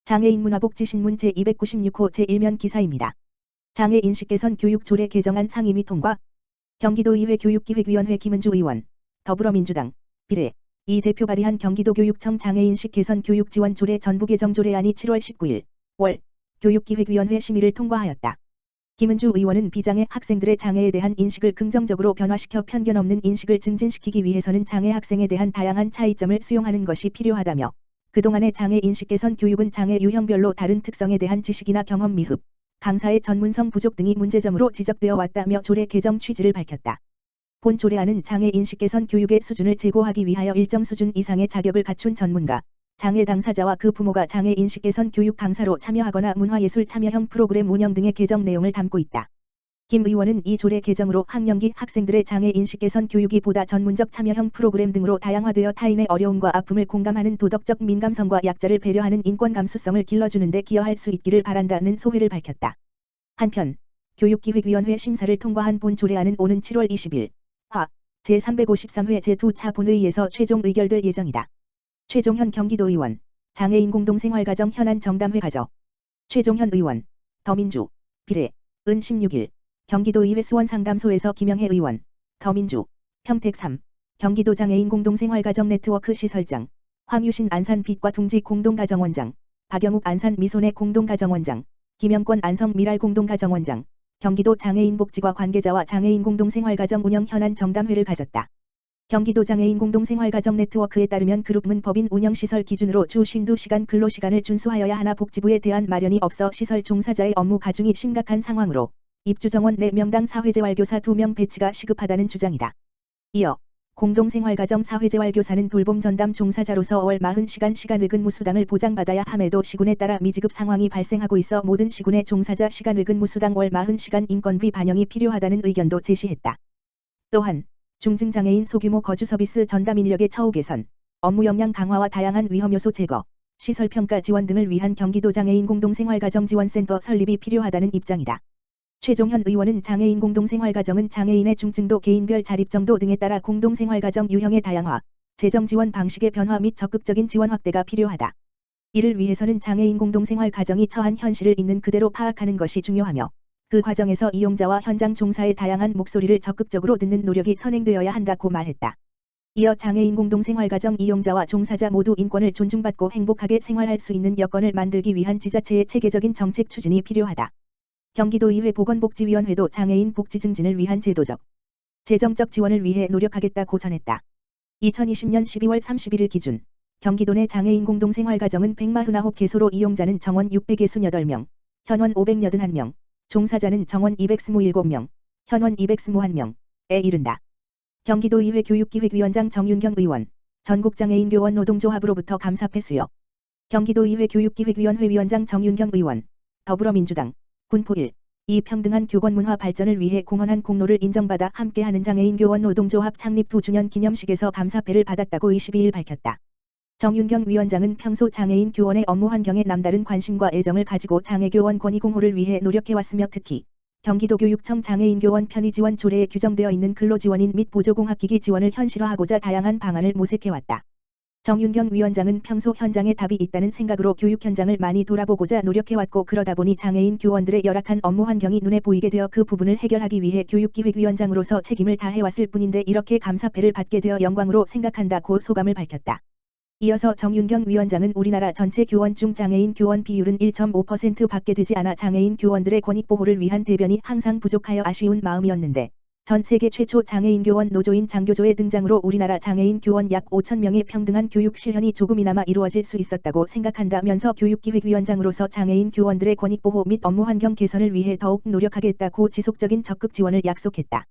장애인 문화복지신문 제296호 제1면 기사입니다. 장애인식 개선 교육 조례 개정안 상임위 통과. 경기도의회 교육기획위원회 김은주 의원, 더불어민주당, 비례, 이 대표 발의한 경기도교육청 장애인식 개선 교육 지원 조례 전부 개정 조례안이 7월 19일 월 교육기획위원회 심의를 통과하였다. 김은주 의원은 비장애 학생들의 장애에 대한 인식을 긍정적으로 변화시켜 편견 없는 인식을 증진시키기 위해서는 장애 학생에 대한 다양한 차이점을 수용하는 것이 필요하다며, 그동안의 장애 인식 개선 교육은 장애 유형별로 다른 특성에 대한 지식이나 경험 미흡, 강사의 전문성 부족 등이 문제점으로 지적되어 왔다며 조례 개정 취지를 밝혔다. 본 조례안은 장애 인식 개선 교육의 수준을 제고하기 위하여 일정 수준 이상의 자격을 갖춘 전문가, 장애 당사자와 그 부모가 장애 인식 개선 교육 강사로 참여하거나 문화예술 참여형 프로그램 운영 등의 개정 내용을 담고 있다. 김 의원은 이 조례 개정으로 학령기 학생들의 장애 인식 개선 교육이 보다 전문적 참여형 프로그램 등으로 다양화되어 타인의 어려움과 아픔을 공감하는 도덕적 민감성과 약자를 배려하는 인권 감수성을 길러주는 데 기여할 수 있기를 바란다는 소회를 밝혔다. 한편 교육기획위원회 심사를 통과한 본 조례안은 오는 7월 20일 화 제353회 제2차 본회의에서 최종 의결될 예정이다. 최종현 경기도의원, 장애인 공동생활가정 현안 정담회 가져. 최종현 의원, 더민주, 비례, 은 16일 경기도의회 수원상담소에서 김영혜 의원, 더민주, 평택 3, 경기도 장애인 공동생활가정 네트워크 시설장, 황유신 안산 빛과 둥지 공동가정원장, 박영욱 안산 미소내 공동가정원장, 김영권 안성 미랄 공동가정원장, 경기도 장애인복지과 관계자와 장애인 공동생활가정 운영 현안 정담회를 가졌다. 경기도 장애인 공동생활가정 네트워크에 따르면 그룹은 법인 운영시설 기준으로 주 52시간 근로시간을 준수하여야 하나 복지부에 대한 마련이 없어 시설 종사자의 업무 가중이 심각한 상황으로 입주정원 4명당 사회재활교사 2명 배치가 시급하다는 주장이다. 이어 공동생활가정 사회재활교사는 돌봄 전담 종사자로서 월 40시간 시간외근무 수당을 보장받아야 함에도 시군에 따라 미지급 상황이 발생하고 있어 모든 시군의 종사자 시간외근무 수당 월 40시간 인건비 반영이 필요하다는 의견도 제시했다. 또한 중증장애인 소규모 거주 서비스 전담 인력의 처우 개선, 업무 역량 강화와 다양한 위험 요소 제거, 시설 평가 지원 등을 위한 경기도 장애인 공동생활가정 지원센터 설립이 필요하다는 입장이다. 최종현 의원은 장애인 공동생활가정은 장애인의 중증도 개인별 자립정도 등에 따라 공동생활가정 유형의 다양화, 재정 지원 방식의 변화 및 적극적인 지원 확대가 필요하다. 이를 위해서는 장애인 공동생활가정이 처한 현실을 있는 그대로 파악하는 것이 중요하며, 그 과정에서 이용자와 현장 종사의 다양한 목소리를 적극적으로 듣는 노력이 선행되어야 한다고 말했다. 이어 장애인 공동생활가정 이용자와 종사자 모두 인권을 존중받고 행복하게 생활할 수 있는 여건을 만들기 위한 지자체의 체계적인 정책 추진이 필요하다. 경기도의회 보건복지위원회도 장애인 복지 증진을 위한 제도적, 재정적 지원을 위해 노력하겠다고 전했다. 2020년 12월 31일 기준 경기도 내 장애인 공동생활가정은 149개소로 이용자는 정원 668명, 현원 581명, 종사자는 정원 227명, 현원 221명에 이른다. 경기도의회 교육기획위원장 정윤경 의원, 전국장애인교원 노동조합으로부터 감사패 수여. 경기도의회 교육기획위원회 위원장 정윤경 의원, 더불어민주당, 군포 1, 2 평등한 교권 문화 발전을 위해 공헌한 공로를 인정받아 함께하는 장애인교원 노동조합 창립 2주년 기념식에서 감사패를 받았다고 22일 밝혔다. 정윤경 위원장은 평소 장애인 교원의 업무 환경에 남다른 관심과 애정을 가지고 장애교원 권익 공호를 위해 노력해왔으며 특히 경기도교육청 장애인교원 편의지원 조례에 규정되어 있는 근로지원인 및 보조공학기기 지원을 현실화하고자 다양한 방안을 모색해왔다. 정윤경 위원장은 평소 현장에 답이 있다는 생각으로 교육 현장을 많이 돌아보고자 노력해왔고, 그러다 보니 장애인 교원들의 열악한 업무 환경이 눈에 보이게 되어 그 부분을 해결하기 위해 교육기획위원장으로서 책임을 다해왔을 뿐인데 이렇게 감사패를 받게 되어 영광으로 생각한다고 소감을 밝혔다. 이어서 정윤경 위원장은 우리나라 전체 교원 중 장애인 교원 비율은 1.5%밖에 되지 않아 장애인 교원들의 권익 보호를 위한 대변이 항상 부족하여 아쉬운 마음이었는데, 전 세계 최초 장애인 교원 노조인 장교조의 등장으로 우리나라 장애인 교원 약 5,000명의 평등한 교육 실현이 조금이나마 이루어질 수 있었다고 생각한다면서 교육기획위원장으로서 장애인 교원들의 권익 보호 및 업무 환경 개선을 위해 더욱 노력하겠다고 지속적인 적극 지원을 약속했다.